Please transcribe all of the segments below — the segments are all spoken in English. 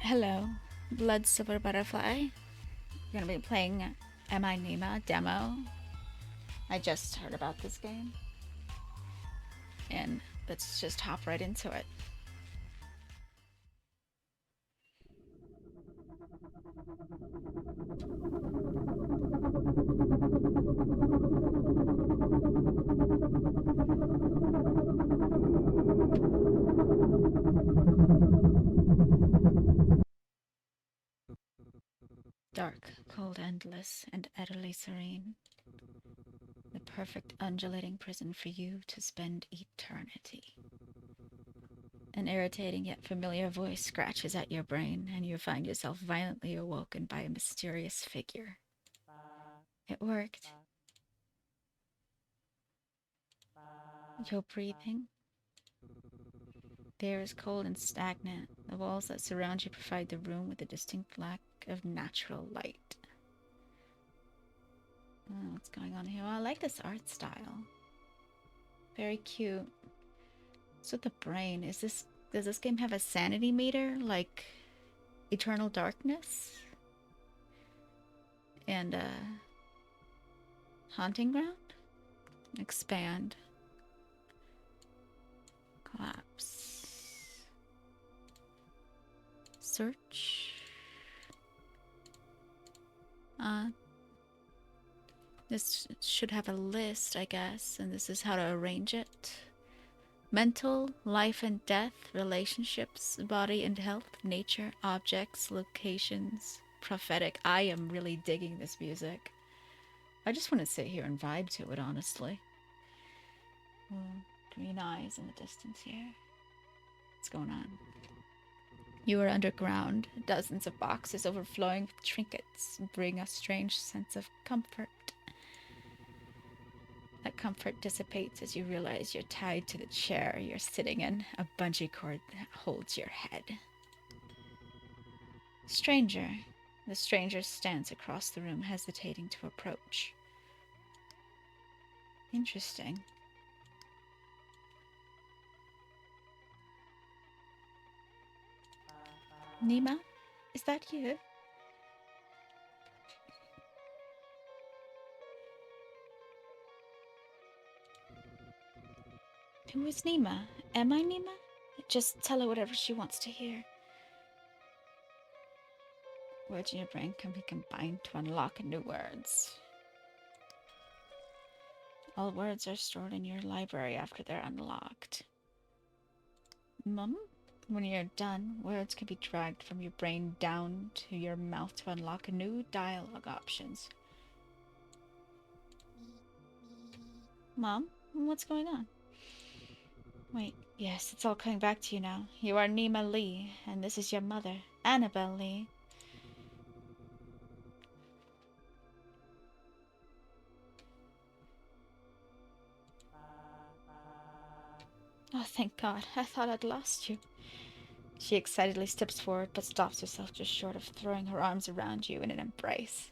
Hello, Blood Silver Butterfly. We're gonna be playing Am I Nima demo. I just heard about this game, and let's just hop right into it. Dark, cold, endless, and utterly serene. The perfect undulating prison for you to spend eternity. An irritating yet familiar voice scratches at your brain, and you find yourself violently awoken by a mysterious figure. It worked. You're breathing. The air is cold and stagnant. The walls that surround you provide the room with a distinct lack of natural light. Oh, what's going on here? Oh, I like this art style. Very cute. So the brain, does this game have a sanity meter like Eternal Darkness? And Haunting Ground? Expand. Collapse. Search. Uh this should have a list, I guess, and this is how to arrange it. Mental, life and death, relationships, body and health, nature, objects, locations, prophetic. I am really digging this music. I just want to sit here and vibe to it, honestly. Green eyes in the distance here. What's going on? You are underground. Dozens of boxes overflowing with trinkets bring a strange sense of comfort. That comfort dissipates as you realize you're tied to the chair you're sitting in, a bungee cord that holds your head. Stranger. The stranger stands across the room, hesitating to approach. Interesting. Nima, is that you? Who is Nima? Am I Nima? Just tell her whatever she wants to hear. Words in your brain can be combined to unlock new words. All words are stored in your library after they're unlocked. Mum? When you're done, words can be dragged from your brain down to your mouth to unlock new dialogue options. Mom, what's going on? Wait, yes, it's all coming back to you now. You are Nima Lee, and this is your mother, Annabelle Lee. Oh, thank God. I thought I'd lost you. She excitedly steps forward, but stops herself just short of throwing her arms around you in an embrace.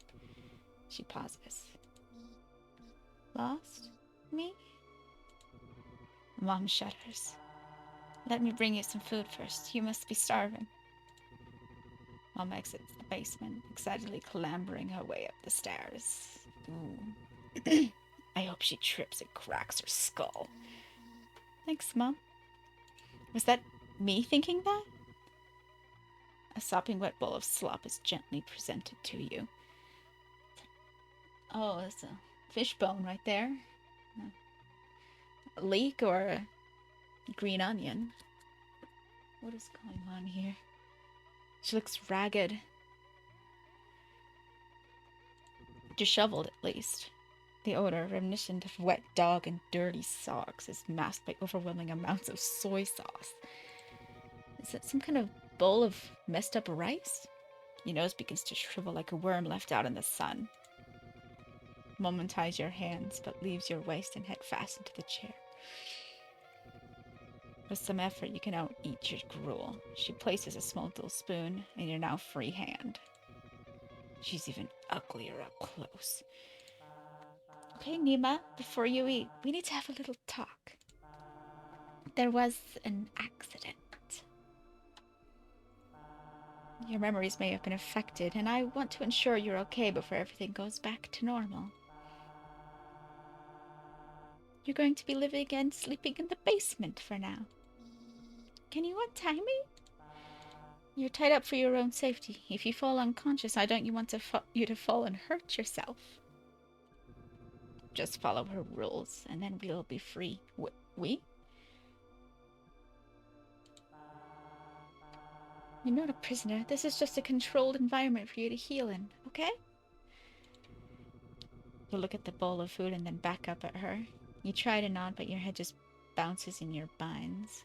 She pauses. Lost? Me? Mom shudders. Let me bring you some food first. You must be starving. Mom exits the basement, excitedly clambering her way up the stairs. Ooh. I hope she trips and cracks her skull. Thanks, Mom. Was that me thinking that? A sopping wet bowl of slop is gently presented to you. Oh, it's a fish bone right there. A leek or a green onion. What is going on here? She looks ragged. Disheveled, at least. The odor, reminiscent of wet dog and dirty socks, is masked by overwhelming amounts of soy sauce. Is it some kind of bowl of messed up rice? Your nose begins to shrivel like a worm left out in the sun. Mom unties your hands, but leaves your waist and head fastened to the chair. With some effort, you can now eat your gruel. She places a small dull spoon in your now free hand. She's even uglier up close. Okay, Nima, before you eat, we need to have a little talk. There was an accident. Your memories may have been affected, and I want to ensure you're okay before everything goes back to normal. You're going to be living and sleeping in the basement for now. Can you untie me? You're tied up for your own safety. If you fall unconscious, I don't want you to fall and hurt yourself. Just follow her rules, and then we'll be free. We? You're not a prisoner. This is just a controlled environment for you to heal in, okay? You look at the bowl of food and then back up at her. You try to nod, but your head just bounces in your binds.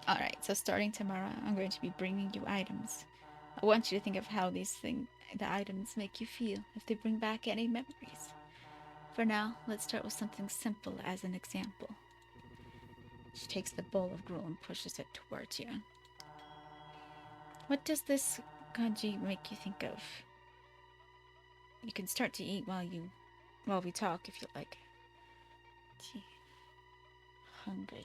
Alright, so starting tomorrow, I'm going to be bringing you items. I want you to think of how the items make you feel, if they bring back any memories. For now, let's start with something simple as an example. She takes the bowl of gruel and pushes it towards you. What does this kanji make you think of? You can start to eat while we talk if you like. Gee, hungry.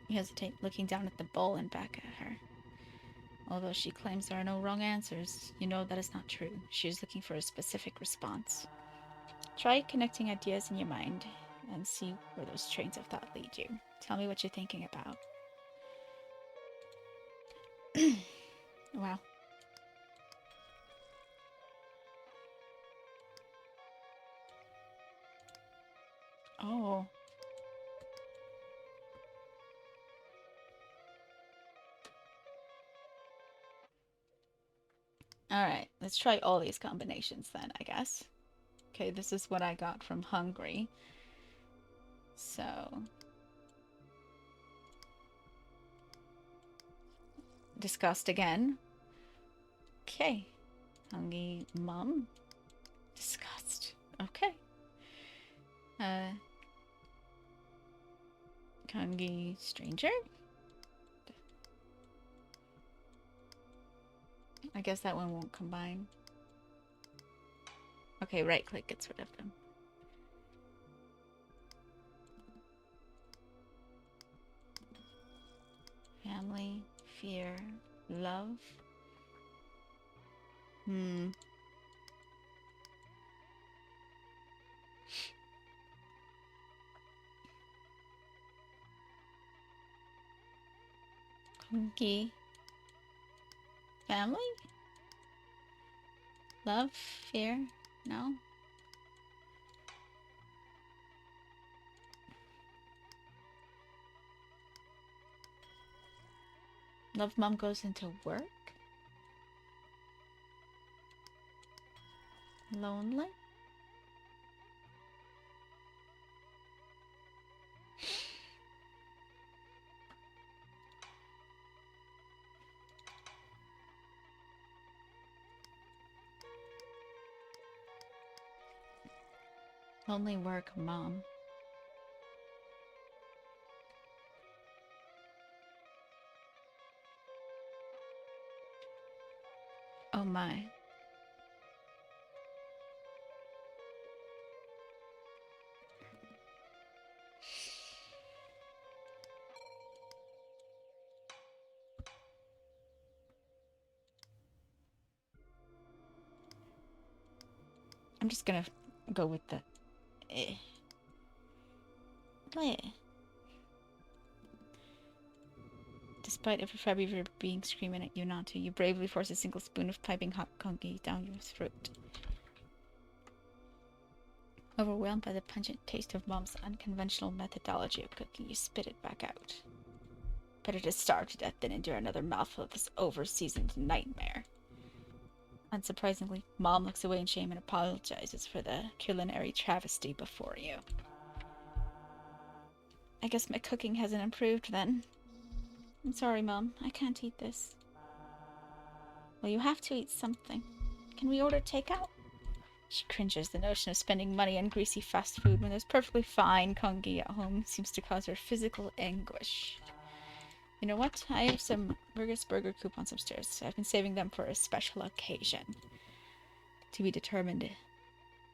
You hesitate, looking down at the bowl and back at her. Although she claims there are no wrong answers, you know that is not true. She is looking for a specific response. Try connecting ideas in your mind and see where those trains of thought lead you. Tell me what you're thinking about. Wow. Oh. Alright, let's try all these combinations then, I guess. Okay, this is what I got from hungry. So... disgust again. Okay. Hungry mom. Disgust. Okay. Hungry stranger. I guess that one won't combine. Okay, right click gets rid of them. Family, fear, love. Cookie. Family? Love? Fear? No? Love mom goes into work? Lonely? Lonely work mom. Oh my. I'm just gonna go with the eh. Eh. Despite every fiber of your being screaming at you not to, you bravely force a single spoon of piping hot conky down your throat. Overwhelmed by the pungent taste of Mom's unconventional methodology of cooking, you spit it back out. Better to starve to death than endure another mouthful of this over-seasoned nightmare. Unsurprisingly, Mom looks away in shame and apologizes for the culinary travesty before you. I guess my cooking hasn't improved then. I'm sorry, Mom. I can't eat this. Well, you have to eat something. Can we order takeout? She cringes. The notion of spending money on greasy fast food when there's perfectly fine congee at home seems to cause her physical anguish. You know what? I have some Burgess Burger coupons upstairs. I've been saving them for a special occasion. To be determined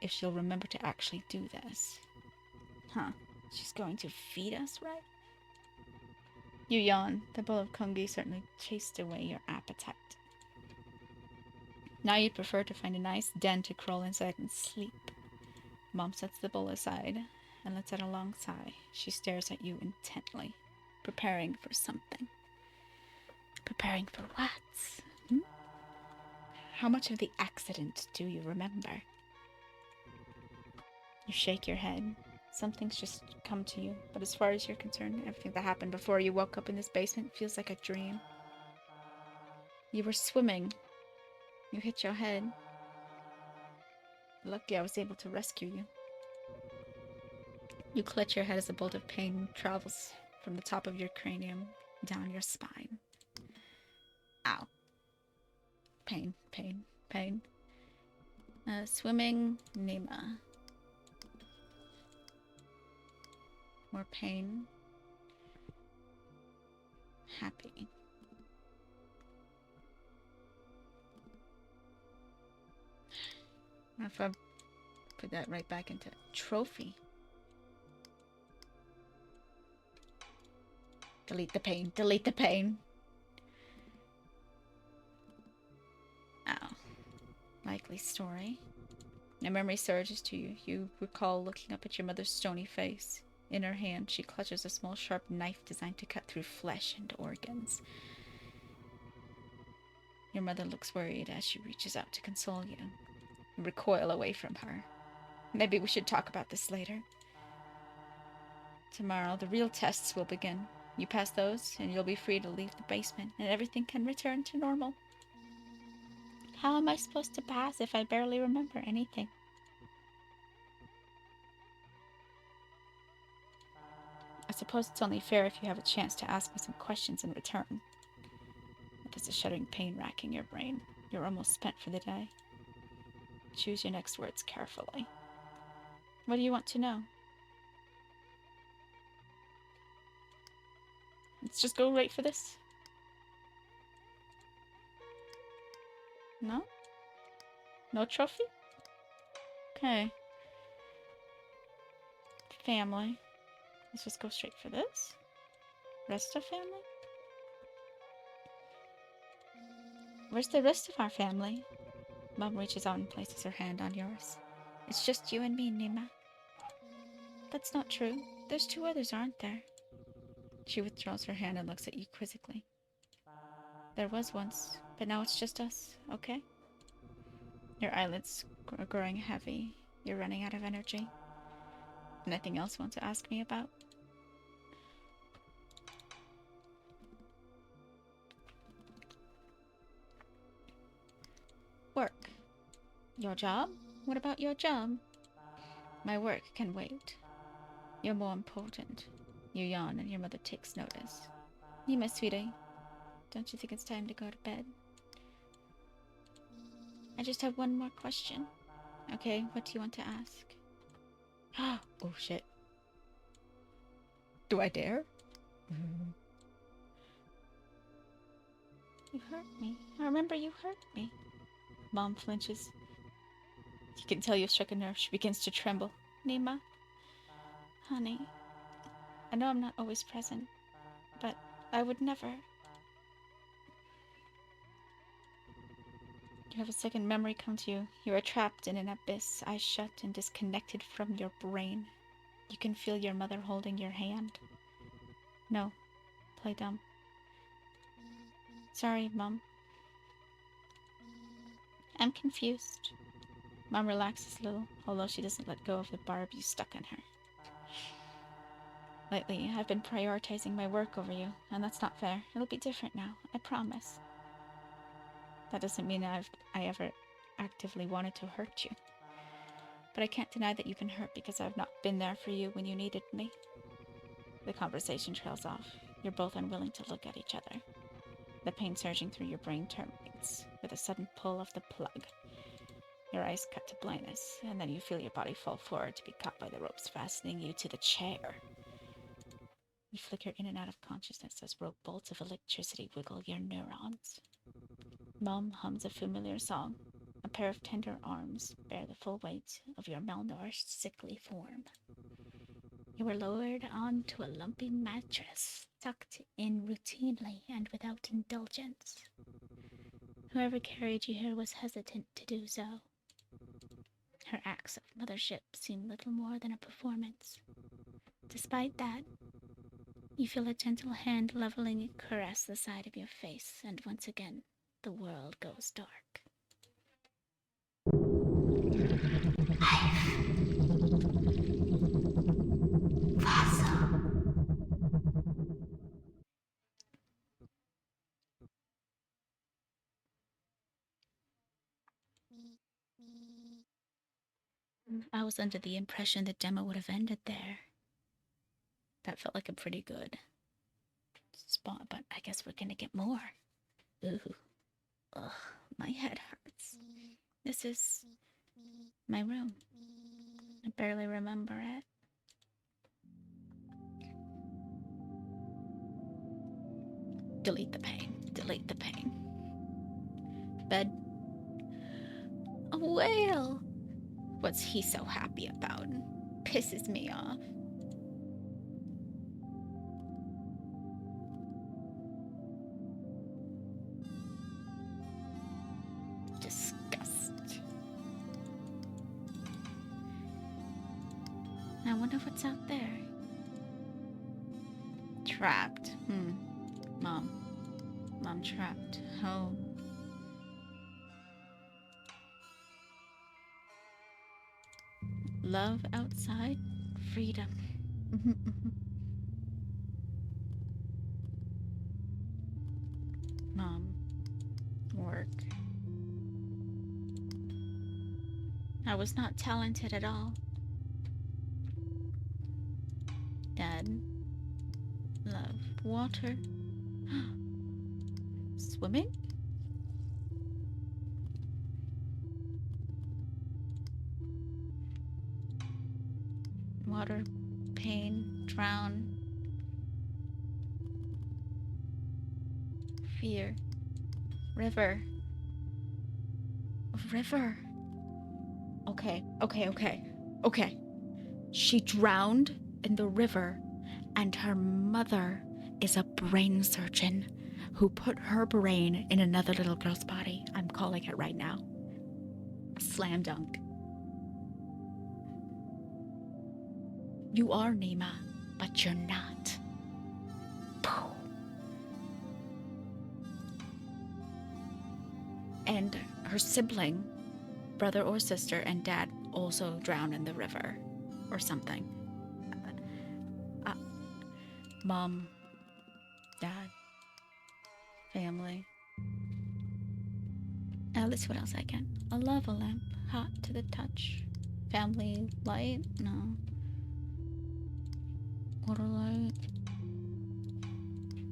if she'll remember to actually do this. Huh. She's going to feed us, right? You yawn. The bowl of kongi certainly chased away your appetite. Now you'd prefer to find a nice den to crawl inside and sleep. Mom sets the bowl aside and lets out a long sigh. She stares at you intently, preparing for something. Preparing for what? Hmm? How much of the accident do you remember? You shake your head. Something's just come to you, but as far as you're concerned, everything that happened before you woke up in this basement feels like a dream. You were swimming. You hit your head. Lucky I was able to rescue you. You clutch your head as a bolt of pain travels from the top of your cranium down your spine. Ow. Pain, pain, pain. Swimming, Nima. More pain. Happy. If I put that right back into trophy. Delete the pain. Delete the pain. Ow. Likely story. A memory surges to you. You recall looking up at your mother's stony face. In her hand, she clutches a small sharp knife designed to cut through flesh and organs. Your mother looks worried as she reaches out to console you. You recoil away from her. Maybe we should talk about this later. Tomorrow, the real tests will begin. You pass those, and you'll be free to leave the basement, and everything can return to normal. How am I supposed to pass if I barely remember anything? I suppose it's only fair if you have a chance to ask me some questions in return. There's a shuddering pain racking your brain. You're almost spent for the day. Choose your next words carefully. What do you want to know? Let's just go right for this. No? No trophy? Okay. Family. Let's just go straight for this. Rest of family? Where's the rest of our family? Mom reaches out and places her hand on yours. It's just you and me, Nima. That's not true. There's two others, aren't there? She withdraws her hand and looks at you quizzically. There was once, but now it's just us, okay? Your eyelids are growing heavy. You're running out of energy. Anything else you want to ask me about? Work. Your job? What about your job? My work can wait. You're more important. You yawn and your mother takes notice. Nima, sweetie, don't you think it's time to go to bed? I just have one more question. Okay, what do you want to ask? Oh shit. Do I dare? You hurt me. I remember you hurt me. Mom flinches. You can tell you've struck a nerve. She begins to tremble. Nima, honey, I know I'm not always present, but I would never. You have a second memory come to you. You are trapped in an abyss, eyes shut and disconnected from your brain. You can feel your mother holding your hand. No, play dumb. Sorry, Mom. I'm confused. Mom relaxes a little, although she doesn't let go of the barb you stuck in her. Lately, I've been prioritizing my work over you, and that's not fair. It'll be different now, I promise. That doesn't mean I ever actively wanted to hurt you. But I can't deny that you've been hurt because I've not been there for you when you needed me. The conversation trails off. You're both unwilling to look at each other. The pain surging through your brain terminates with a sudden pull of the plug. Your eyes cut to blindness, and then you feel your body fall forward to be caught by the ropes fastening you to the chair. You flicker in and out of consciousness as rope bolts of electricity wiggle your neurons. Mom hums a familiar song. A pair of tender arms bear the full weight of your malnourished, sickly form. You were lowered onto a lumpy mattress, tucked in routinely and without indulgence. Whoever carried you here was hesitant to do so. Her acts of mothership seemed little more than a performance. Despite that, you feel a gentle hand leveling a caress the side of your face, and once again, the world goes dark. I was under the impression the demo would have ended there. That felt like a pretty good spot, but I guess we're gonna get more. Ooh. Ugh, my head hurts. This is my room. I barely remember it. Delete the pain. Delete the pain. Bed. A whale! What's he so happy about? Pisses me off. Disgust. I wonder what's out there. Trapped. Mom. Mom trapped. Home. Love outside. Freedom. Mom. Work. I was not talented at all. Dad. Love. Water. Swimming? Water. Pain. Drown. Fear. River. River. Okay. She drowned in the river, and her mother is a brain surgeon who put her brain in another little girl's body. I'm calling it right now. Slam dunk. You are Nima, but you're not. And her sibling, brother or sister, and dad also drowned in the river or something. Mom, dad, family. Let's see what else I can. A lava lamp, hot to the touch. Family light? No. Water light?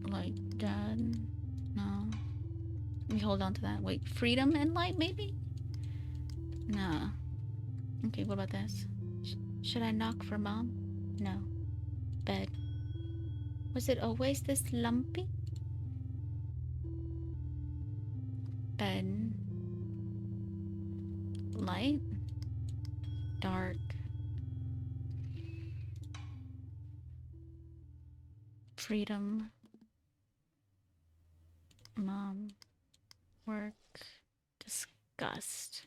Light, dad? No. Let me hold on to that. Wait, freedom and light, maybe? Nah. Okay, what about this? Should I knock for mom? No. Bed. Was it always this lumpy? Bed. Light. Dark. Freedom. Mom. Work. Disgust.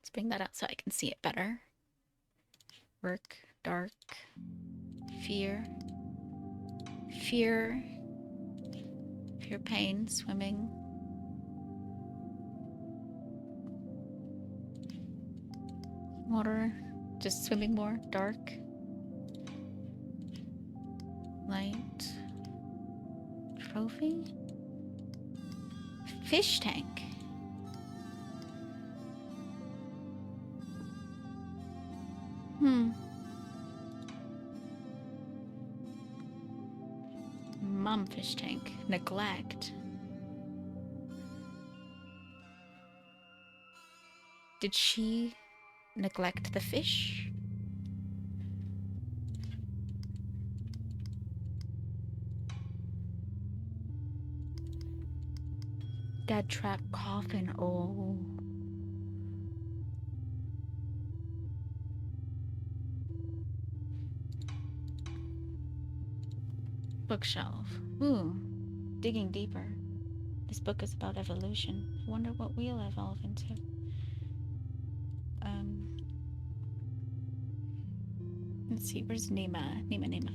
Let's bring that out so I can see it better. Work. Dark. Fear. Fear. Fear, pain, swimming. Water. Just swimming more. Dark. Light. Trophy. Fish tank. Mom fish tank. Neglect. Did she neglect the fish? Dad trap coffin. Oh. Bookshelf. Ooh, digging deeper. This book is about evolution. I wonder what we'll evolve into. Um, let's see, where's Nima? Nima.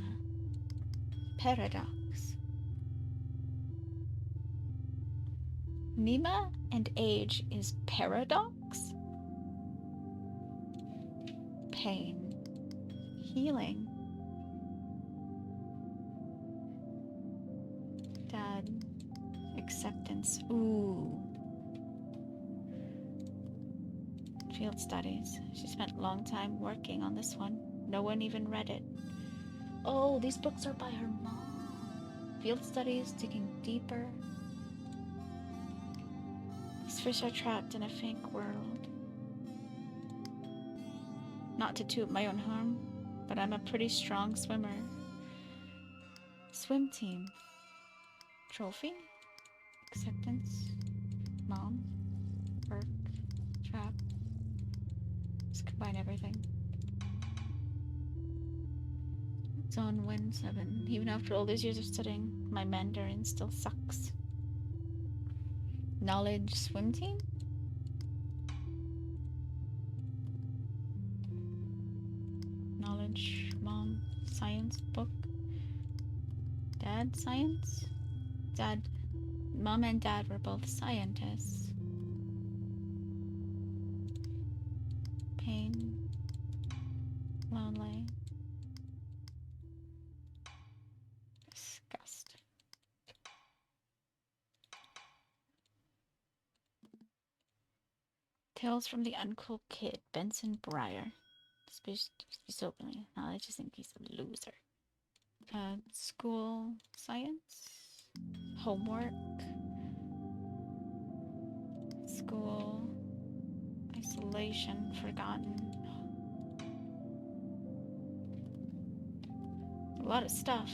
Paradox. Nima and age is paradox? Pain. Healing. Dad. Acceptance. Ooh. Field studies. She spent a long time working on this one. No one even read it. Oh, these books are by her mom. Field studies, digging deeper. These fish are trapped in a fake world. Not to toot my own horn, but I'm a pretty strong swimmer. Swim team. Trophy. Acceptance. Mom. Work. Trap. Just combine everything. Zone Win 7. Even after all these years of studying, my Mandarin still sucks. Knowledge swim team? Knowledge mom science book. Dad science? Dad. Mom and dad were both scientists. Pain. Lonely. Disgust. Tales from the Uncool Kid, Benson Breyer. Speak openly. Knowledge isn't he's a loser. School science. Homework. School. Isolation. Forgotten. A lot of stuff.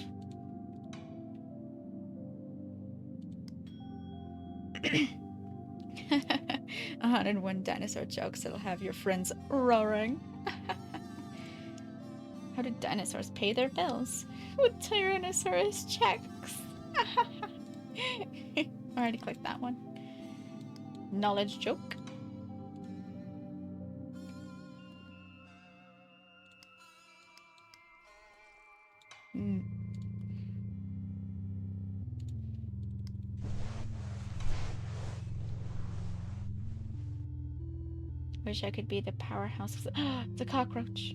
101 dinosaur jokes that'll have your friends roaring. How do dinosaurs pay their bills? With Tyrannosaurus checks. Already clicked that one. Knowledge joke. Wish I could be the powerhouse. It's a cockroach.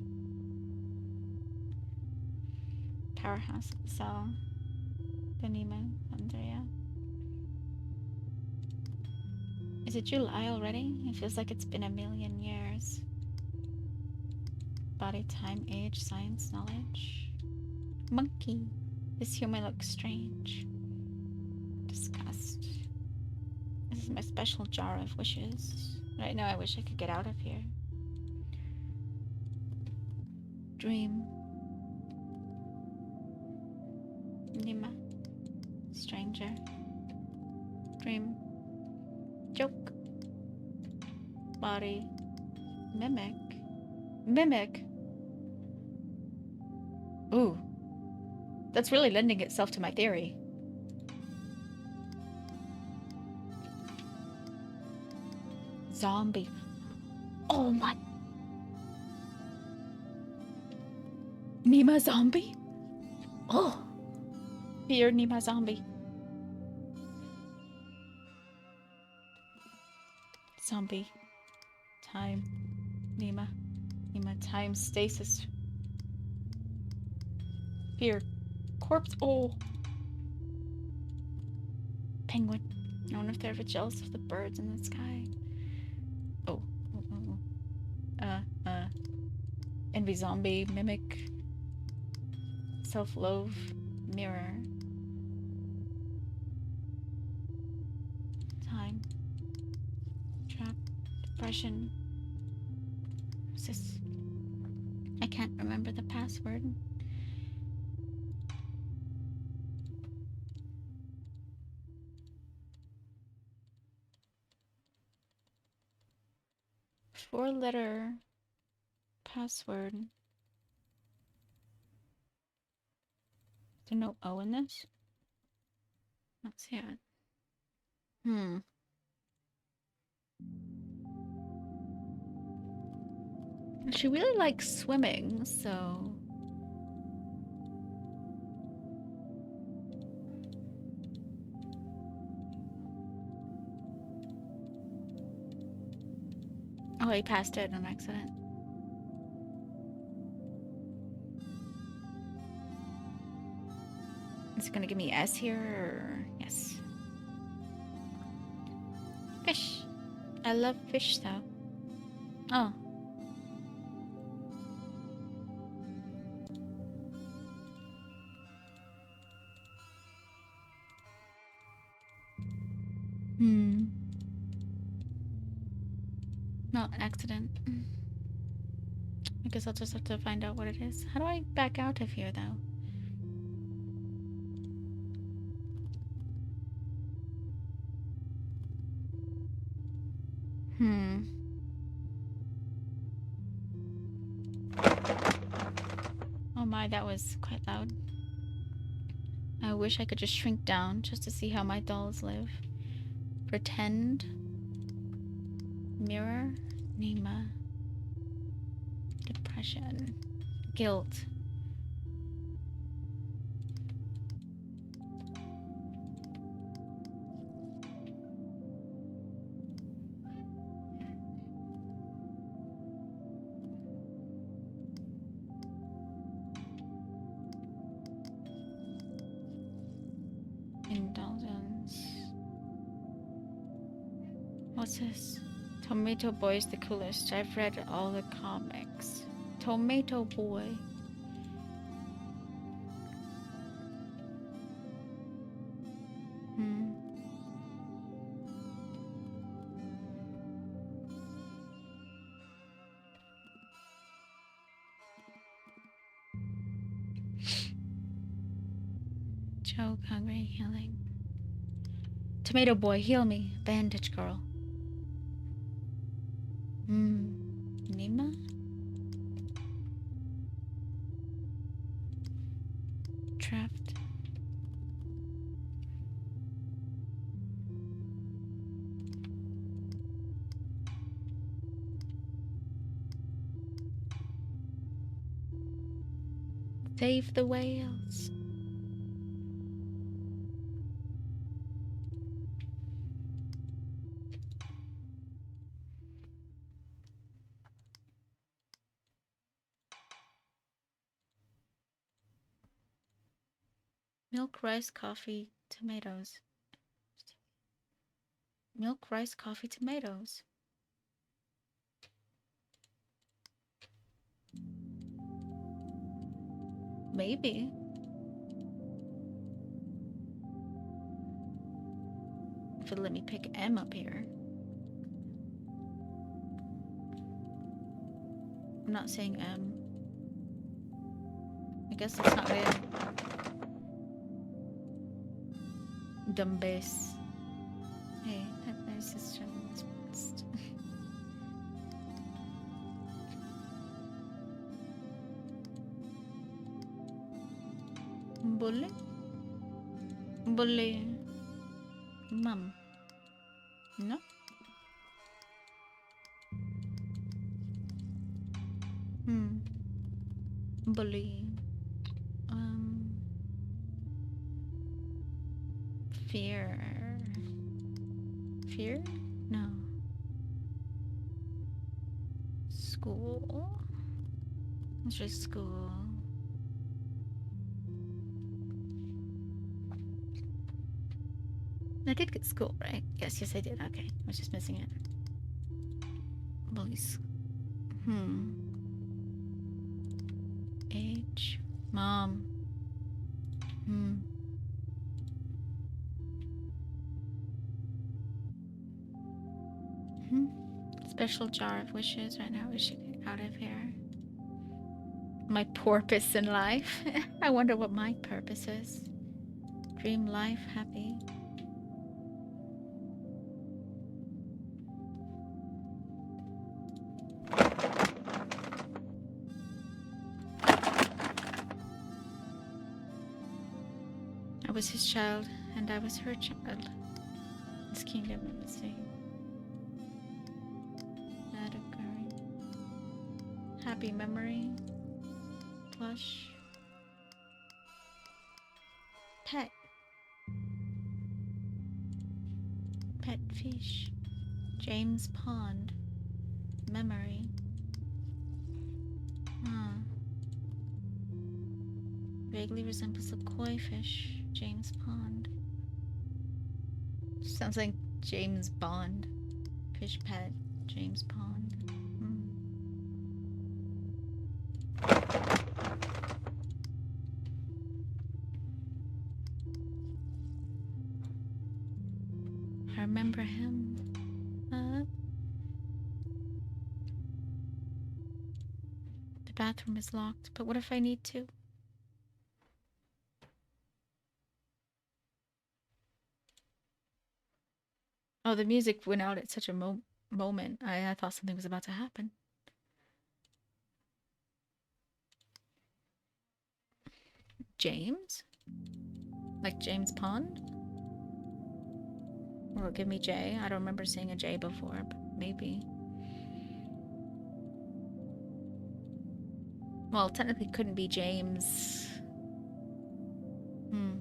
Powerhouse of the cell. The Nima, Andrea. Is it July already? It feels like it's been a million years. Body, time, age, science, knowledge. Monkey. This human looks strange. Disgust. This is my special jar of wishes. Right now I wish I could get out of here. Dream. Nima. Stranger. Dream. Joke. Body. Mimic. Mimic. Ooh. That's really lending itself to my theory. Zombie. Oh my. Nima zombie? Oh. Fear Nima zombie. Zombie. Time. Nima. Nima time stasis. Fear. Corpse. Oh. Penguin. I wonder if they're ever jealous of the birds in the sky. Oh. Envy zombie. Mimic. Self-loathe. Mirror. Time. Trap. Depression. What's this? I can't remember the password. Four-letter password. there no O in this? Not see it. She really likes swimming, so... Oh, he passed it on accident. Is it gonna give me S here, or... Yes. Fish. I love fish, though. Oh. Not an accident. I guess I'll just have to find out what it is. How do I back out of here, though? Oh my, that was quite loud. I wish I could just shrink down just to see how my dolls live. Pretend. Mirror. Nima. Depression. Guilt. Indulgence. What's this? Tomato Boy is the coolest. I've read all the comics. Tomato Boy. Choke, hungry, healing. Tomato Boy, heal me. Bandage girl. Nima? Trapped. Save the whales. Milk, rice, coffee, tomatoes. Milk, rice, coffee, tomatoes. Maybe. If it'll let me pick M up here. I'm not saying M. I guess that's not it. Dumb bass. Hey, have nice system. Bully? Bully. Mum. No? Bully. Fear. Fear? No. School. Let's try school. I did get school, right? Yes, I did. Okay. I was just missing it. Bullies. Age. Mom. Special jar of wishes. Right now we should get out of here. My purpose in life. I wonder what my purpose is. Dream life, happy. I was his child, and I was her child. This kingdom of the sea. That occurring. Happy memory. Plush. Pet. Pet fish. James Pond. Memory. Ah. Vaguely resembles a koi fish. James Pond. Sounds like James Bond. Fish pet. James Pond. Hmm. I remember him. The bathroom is locked, but what if I need to? Oh, the music went out at such a moment. I thought something was about to happen. James? Like James Pond? Or give me J. I don't remember seeing a J before, but maybe. Well, technically couldn't be James. Hmm.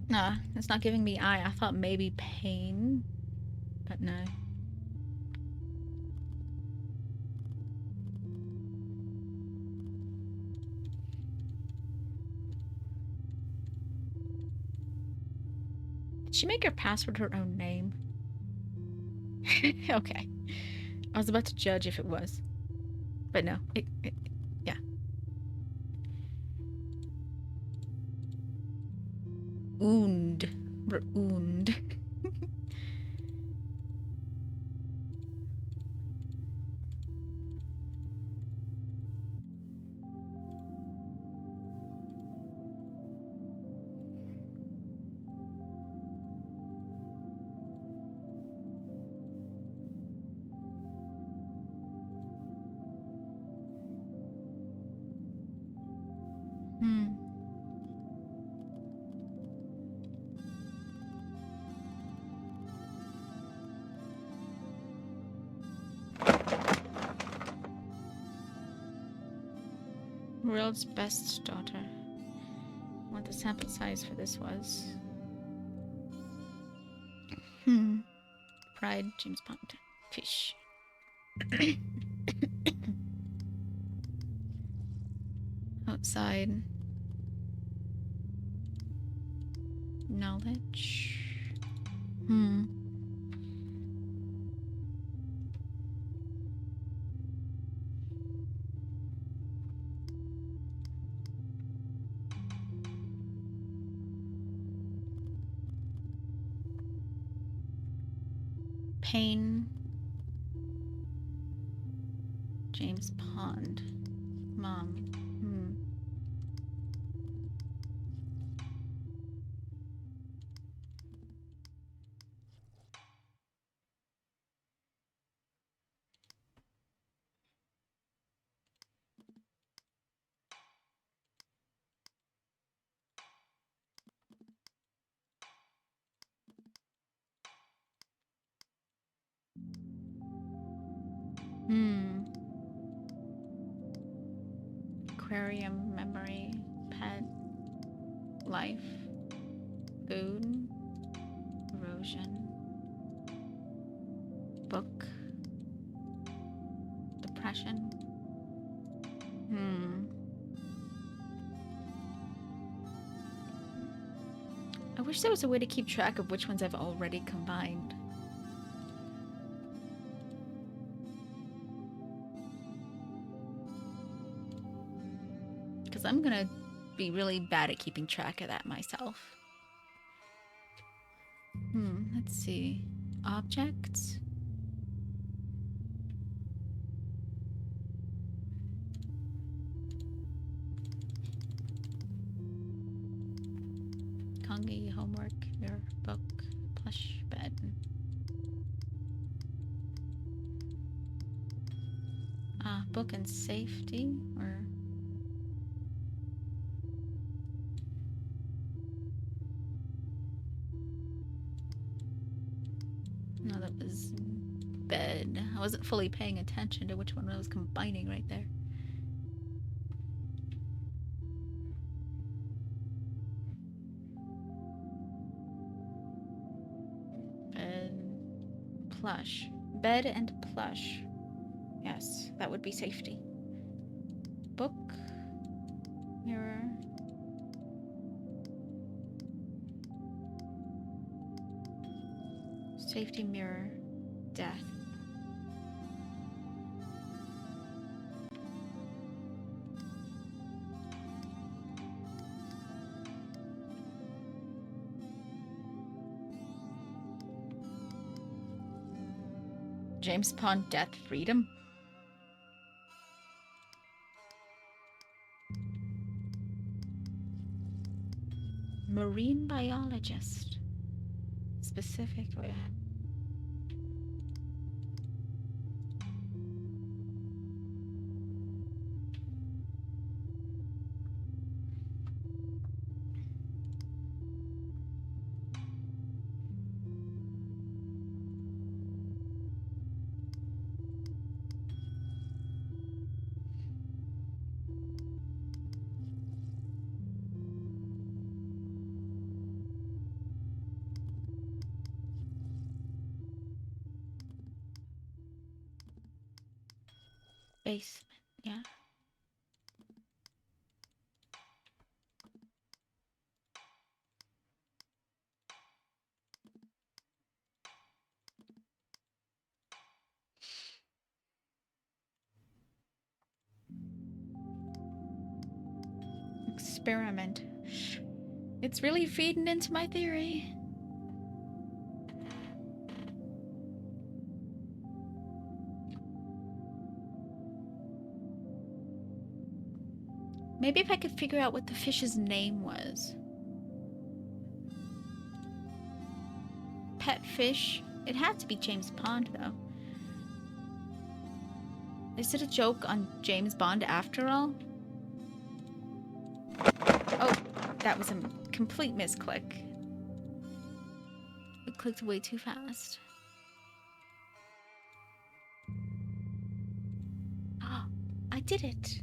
Nah, it's not giving me I. I thought maybe pain, but no. Did she make her password her own name? Okay. I was about to judge if it was. But no. Yeah. Und. Or und. Hmm. World's best daughter. What the sample size for this was. Hmm. Fried James Pond fish. Outside. Knowledge. Hmm. Pain. James Pond. Mom. Hmm. Hmm. Aquarium, memory, pet, life, food, erosion, book, depression. Hmm. I wish there was a way to keep track of which ones I've already combined. Because I'm gonna be really bad at keeping track of that myself. Let's see. Objects. Kongi, homework, your book, plush bed. Book and safety, or... No, that was bed. I wasn't fully paying attention to which one I was combining right there. Bed, plush. Bed and plush. Yes, that would be safety. Book, mirror. Safety, mirror, death. James Pond, death, freedom. Marine biologist. Specifically. Basement, yeah. Experiment. It's really feeding into my theory. Maybe if I could figure out what the fish's name was. Pet fish. It had to be James Pond, though. Is it a joke on James Bond after all? Oh, that was a complete misclick. It clicked way too fast. Oh, I did it.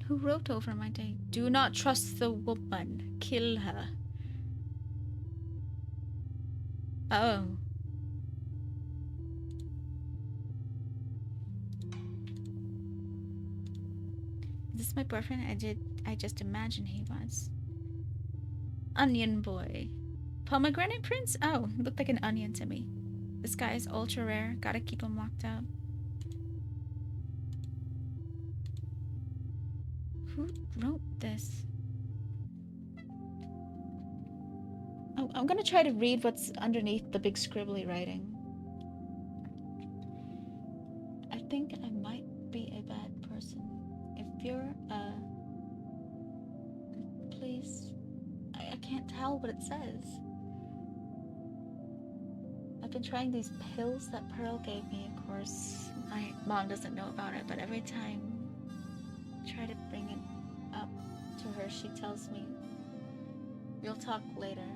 Who wrote over my day? Do not trust the woman. Kill her. Oh. Is this my boyfriend? I just imagined he was. Onion boy. Pomegranate prince? Oh, looked like an onion to me. This guy is ultra rare. Gotta keep him locked up. Who wrote this? Oh, I'm gonna try to read what's underneath the big scribbly writing. I think I might be a bad person. If you're please, I can't tell what it says. I've been trying these pills that Pearl gave me, of course. My mom doesn't know about it, but every time I try to bring it up to her, she tells me, we'll talk later.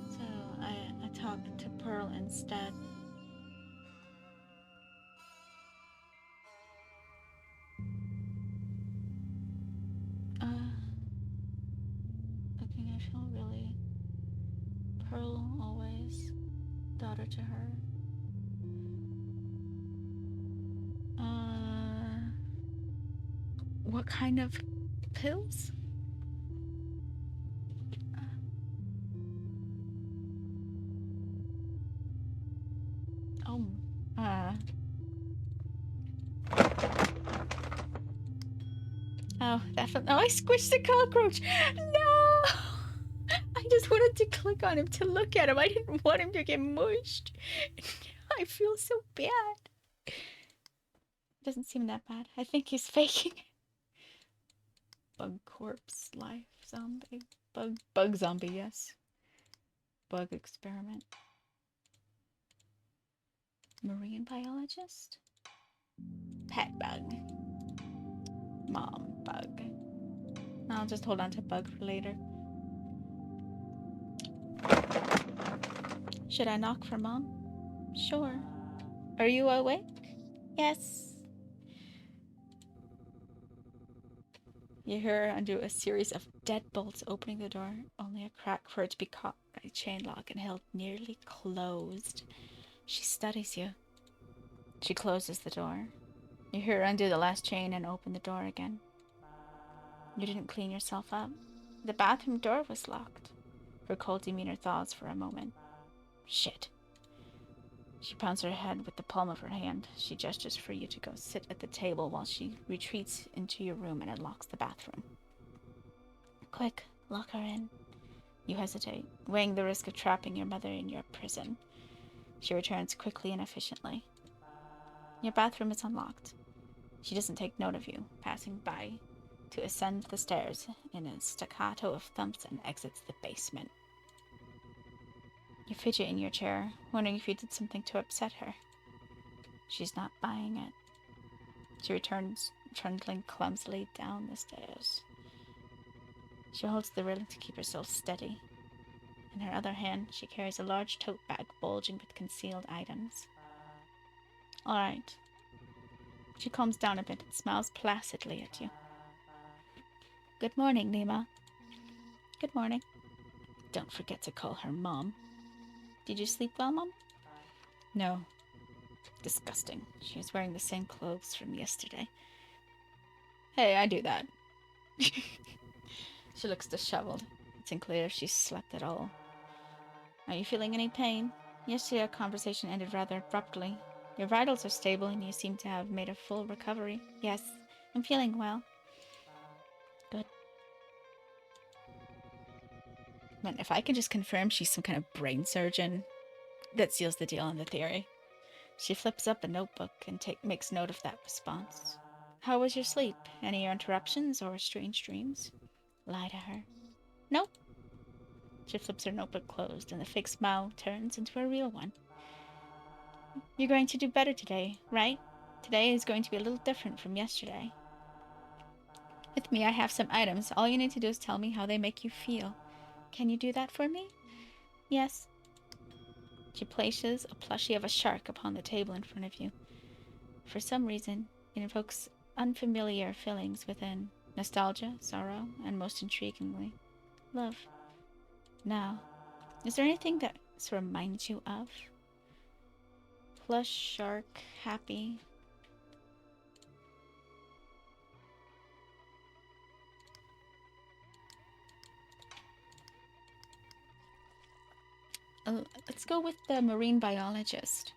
So I talked to Pearl instead. Looking, I feel really... Pearl always, daughter to her. What kind of pills? Oh, Oh, that felt. Oh, I squished the cockroach. No! I just wanted to click on him to look at him. I didn't want him to get mushed. I feel so bad. Doesn't seem that bad. I think he's faking. Bug corpse life zombie. Bug zombie, yes. Bug experiment. Marine biologist? Pet bug. Mom bug. I'll just hold on to bug for later. Should I knock for Mom? Sure. Are you awake? Yes. You hear her undo a series of deadbolts opening the door, only a crack for it to be caught by a chain lock and held nearly closed. She studies you. She closes the door. You hear her undo the last chain and open the door again. You didn't clean yourself up. The bathroom door was locked. Her cold demeanor thaws for a moment. Shit. She pounds her head with the palm of her hand. She gestures for you to go sit at the table while she retreats into your room and unlocks the bathroom. Quick, lock her in. You hesitate, weighing the risk of trapping your mother in your prison. She returns quickly and efficiently. Your bathroom is unlocked. She doesn't take note of you, passing by to ascend the stairs in a staccato of thumps and exits the basement. You fidget in your chair, wondering if you did something to upset her. She's not buying it. She returns, trundling clumsily down the stairs. She holds the railing to keep herself steady. In her other hand, she carries a large tote bag bulging with concealed items. All right. She calms down a bit and smiles placidly at you. Good morning, Nima. Good morning. Don't forget to call her Mom. Did you sleep well, Mom? No. Disgusting. She was wearing the same clothes from yesterday. Hey, I do that. She looks disheveled. It's unclear if she slept at all. Are you feeling any pain? Yesterday our conversation ended rather abruptly. Your vitals are stable and you seem to have made a full recovery. Yes, I'm feeling well. Good. Man, if I can just confirm she's some kind of brain surgeon, that seals the deal on the theory. She flips up a notebook and makes note of that response. How was your sleep? Any interruptions or strange dreams? Lie to her. Nope. She flips her notebook closed and the fake smile turns into a real one. You're going to do better today, right? Today is going to be a little different from yesterday. With me, I have some items. All you need to do is tell me how they make you feel. Can you do that for me? Yes. She places a plushie of a shark upon the table in front of you. For some reason, it invokes unfamiliar feelings within. Nostalgia, sorrow, and most intriguingly, love. Now, is there anything that this reminds you of? Plush, shark, happy. Let's go with the marine biologist.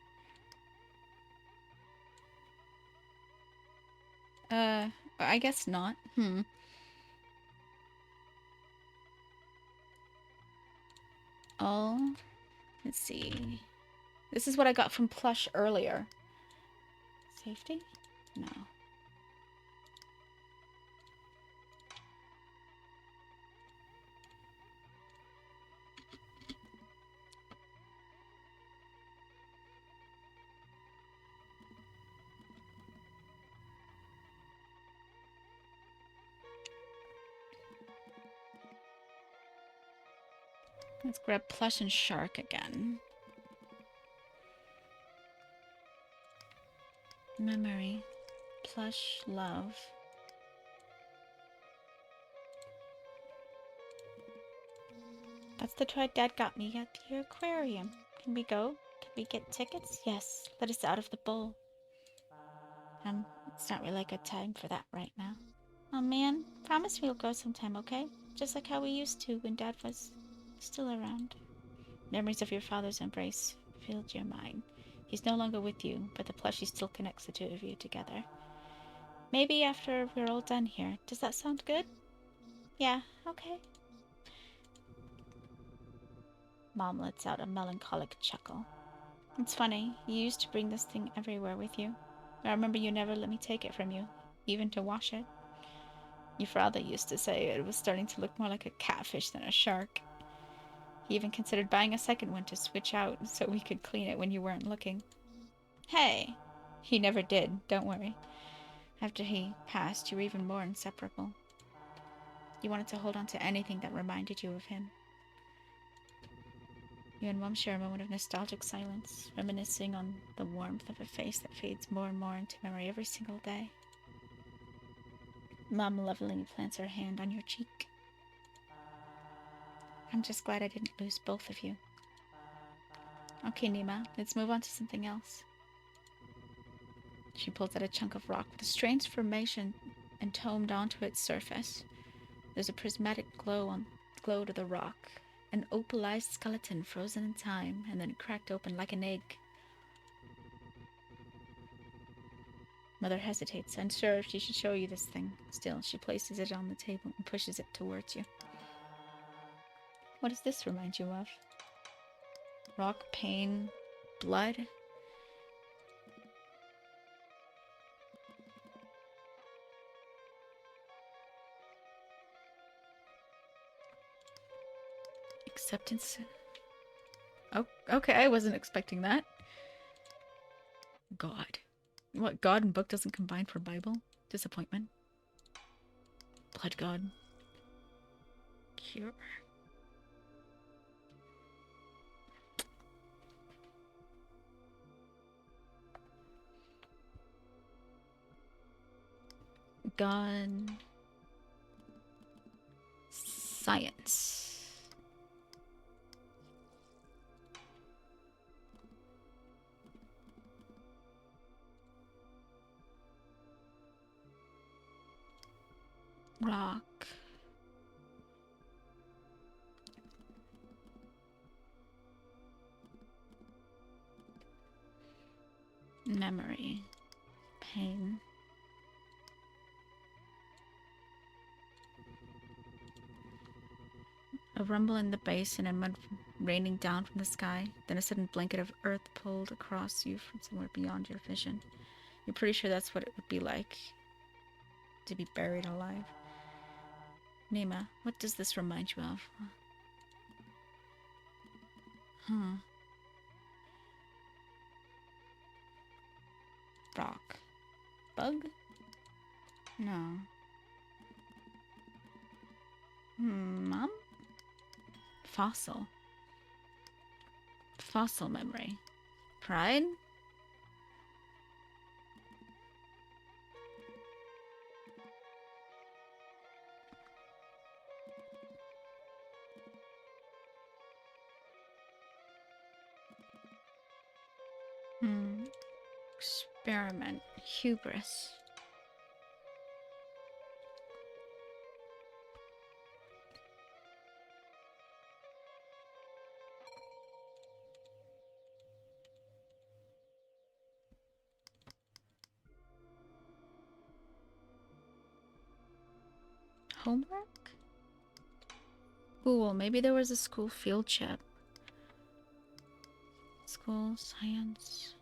I guess not. Oh, let's see. This is what I got from Plush earlier. Safety? No. Let's grab Plush and Shark again. Memory. Plush, love. That's the toy Dad got me at your aquarium. Can we go? Can we get tickets? Yes. Let us out of the bowl. It's not really a good time for that right now. Oh man, promise we'll go sometime, okay? Just like how we used to when Dad was still around. Memories of your father's embrace filled your mind. He's no longer with you, but the plushie still connects the two of you together. Maybe after we're all done here. Does that sound good? Yeah, okay. Mom lets out a melancholic chuckle. It's funny, you used to bring this thing everywhere with you. I remember you never let me take it from you, even to wash it. Your father used to say it was starting to look more like a catfish than a shark. He even considered buying a second one to switch out so we could clean it when you weren't looking. Hey! He never did, don't worry. After he passed, you were even more inseparable. You wanted to hold on to anything that reminded you of him. You and Mom share a moment of nostalgic silence, reminiscing on the warmth of a face that fades more and more into memory every single day. Mom lovingly plants her hand on your cheek. I'm just glad I didn't lose both of you. Okay, Nima, let's move on to something else. She pulls out a chunk of rock with a strange formation entombed onto its surface. There's a prismatic glow to the rock, an opalized skeleton frozen in time and then cracked open like an egg. Mother hesitates, unsure if she should show you this thing. Still, she places it on the table and pushes it towards you. What does this remind you of? Rock, pain, blood? Acceptance? Oh, okay, I wasn't expecting that. God. What, God and book doesn't combine for Bible? Disappointment. Blood God. Cure. God. Science. Rock. Memory. Pain. A rumble in the basin and mud raining down from the sky, then a sudden blanket of earth pulled across you from somewhere beyond your vision. You're pretty sure that's what it would be like to be buried alive. Nima, what does this remind you of? Rock. Bug? No. Mom? Fossil. Fossil memory. Pride? Experiment. Hubris. Homework? Cool, maybe there was a school field trip. School, science.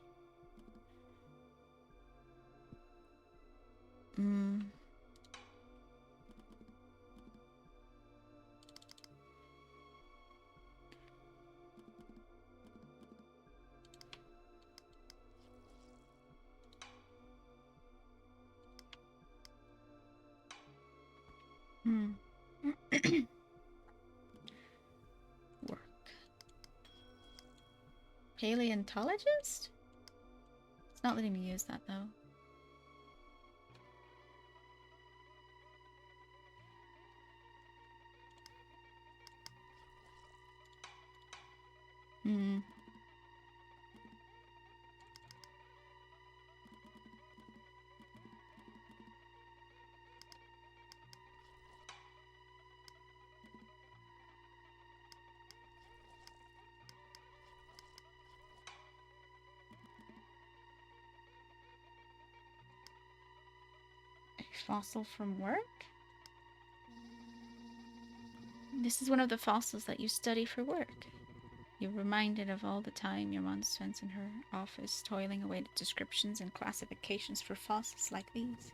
Work. Paleontologist? It's not letting me use that though. Fossil from work? This is one of the fossils that you study for work. You're reminded of all the time your mom spends in her office toiling away at descriptions and classifications for fossils like these.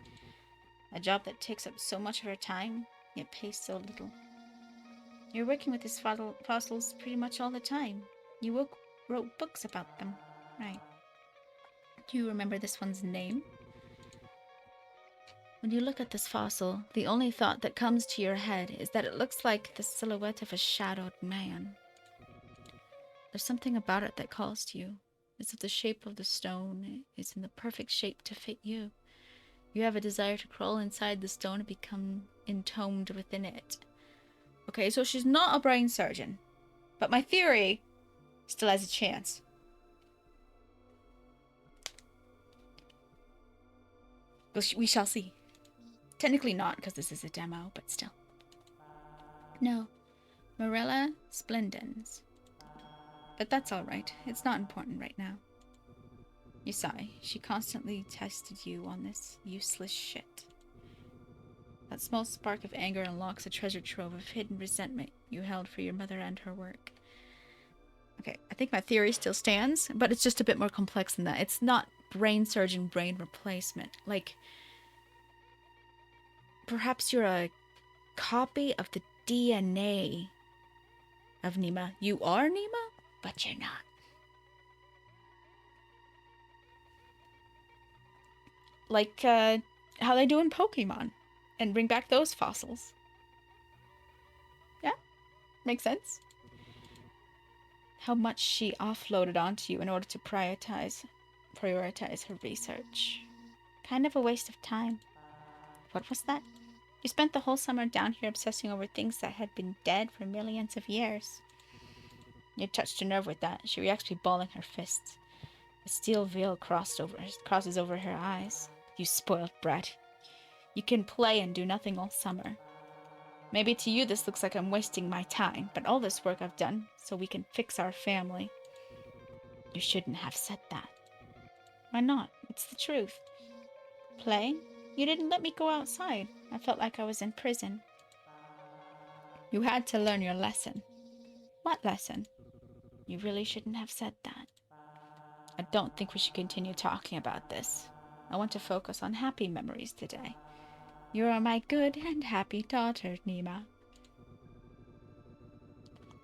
A job that takes up so much of her time, yet pays so little. You're working with these fossils pretty much all the time. You wrote books about them, right? Do you remember this one's name? When you look at this fossil, the only thought that comes to your head is that it looks like the silhouette of a shadowed man. There's something about it that calls to you, as if the shape of the stone is in the perfect shape to fit you. You have a desire to crawl inside the stone and become entombed within it. Okay, so she's not a brain surgeon, but my theory still has a chance. We shall see. Technically not, because this is a demo, but still. No. Morella splendens. But that's alright. It's not important right now. You sigh. She constantly tested you on this useless shit. That small spark of anger unlocks a treasure trove of hidden resentment you held for your mother and her work. Okay, I think my theory still stands, but it's just a bit more complex than that. It's not brain surgeon, brain replacement. Like, perhaps you're a copy of the DNA of Nima. You are Nima, but you're not. Like how they do in Pokemon, and bring back those fossils. Yeah, makes sense. How much she offloaded onto you in order to prioritize her research. Kind of a waste of time. What was that? You spent the whole summer down here obsessing over things that had been dead for millions of years. You touched a nerve with that. She reacts by balling her fists. A steel veil crosses over her eyes. You spoiled brat. You can play and do nothing all summer. Maybe to you this looks like I'm wasting my time, but all this work I've done so we can fix our family. You shouldn't have said that. Why not? It's the truth. Play? You didn't let me go outside. I felt like I was in prison. You had to learn your lesson. What lesson? You really shouldn't have said that. I don't think we should continue talking about this. I want to focus on happy memories today. You are my good and happy daughter, Nima.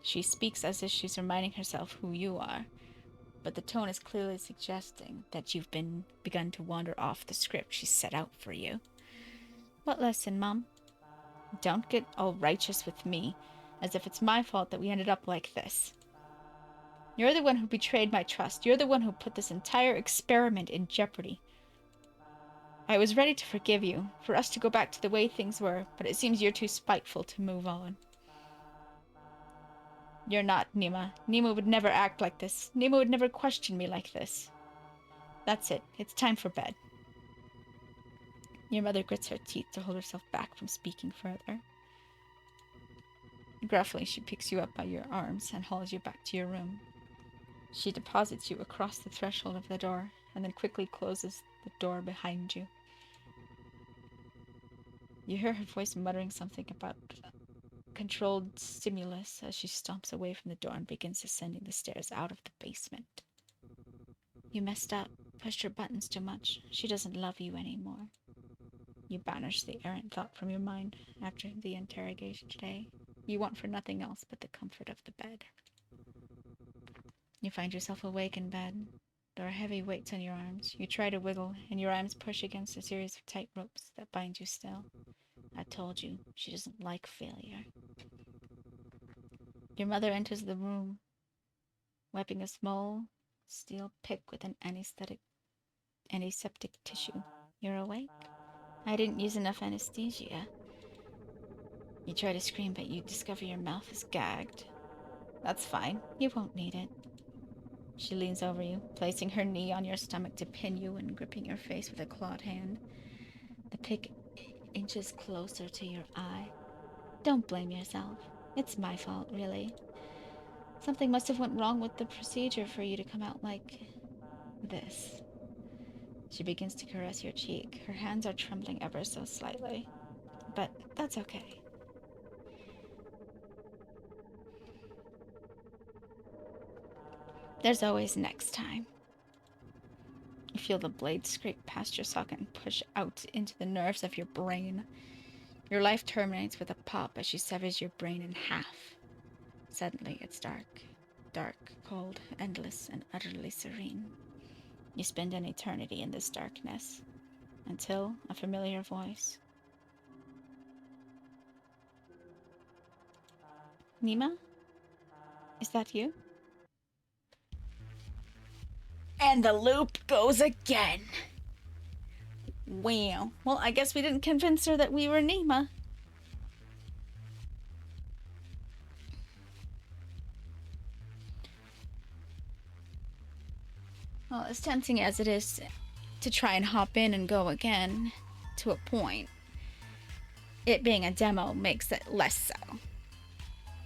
She speaks as if she's reminding herself who you are, but the tone is clearly suggesting that you've begun to wander off the script she set out for you. What lesson, Mom? Don't get all righteous with me, as if it's my fault that we ended up like this. You're the one who betrayed my trust. You're the one who put this entire experiment in jeopardy. I was ready to forgive you, for us to go back to the way things were, but it seems you're too spiteful to move on. You're not, Nima. Nima would never act like this. Nima would never question me like this. That's it. It's time for bed. Your mother grits her teeth to hold herself back from speaking further. Gruffly, she picks you up by your arms and hauls you back to your room. She deposits you across the threshold of the door and then quickly closes the door behind you. You hear her voice muttering something about controlled stimulus as she stomps away from the door and begins ascending the stairs out of the basement. You messed up, pushed her buttons too much. She doesn't love you anymore. You banish the errant thought from your mind after the interrogation today. You want for nothing else but the comfort of the bed. You find yourself awake in bed. There are heavy weights on your arms. You try to wiggle, and your arms push against a series of tight ropes that bind you still. I told you, she doesn't like failure. Your mother enters the room, wiping a small steel pick with an antiseptic tissue. You're awake? I didn't use enough anesthesia. You try to scream, but you discover your mouth is gagged. That's fine. You won't need it. She leans over you, placing her knee on your stomach to pin you and gripping your face with a clawed hand. The pick inches closer to your eye. Don't blame yourself. It's my fault, really. Something must have went wrong with the procedure for you to come out like this. She begins to caress your cheek. Her hands are trembling ever so slightly. But that's okay. There's always next time. You feel the blade scrape past your socket and push out into the nerves of your brain. Your life terminates with a pop as she severs your brain in half. Suddenly, it's dark. Dark, cold, endless, and utterly serene. You spend an eternity in this darkness until a familiar voice. Nima? Is that you? And the loop goes again. Wow. Well, I guess we didn't convince her that we were Nima. Well, as tempting as it is to try and hop in and go again, to a point, it being a demo makes it less so.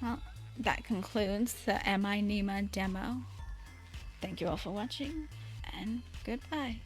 Well, that concludes the Am I Nima demo. Thank you all for watching, and goodbye.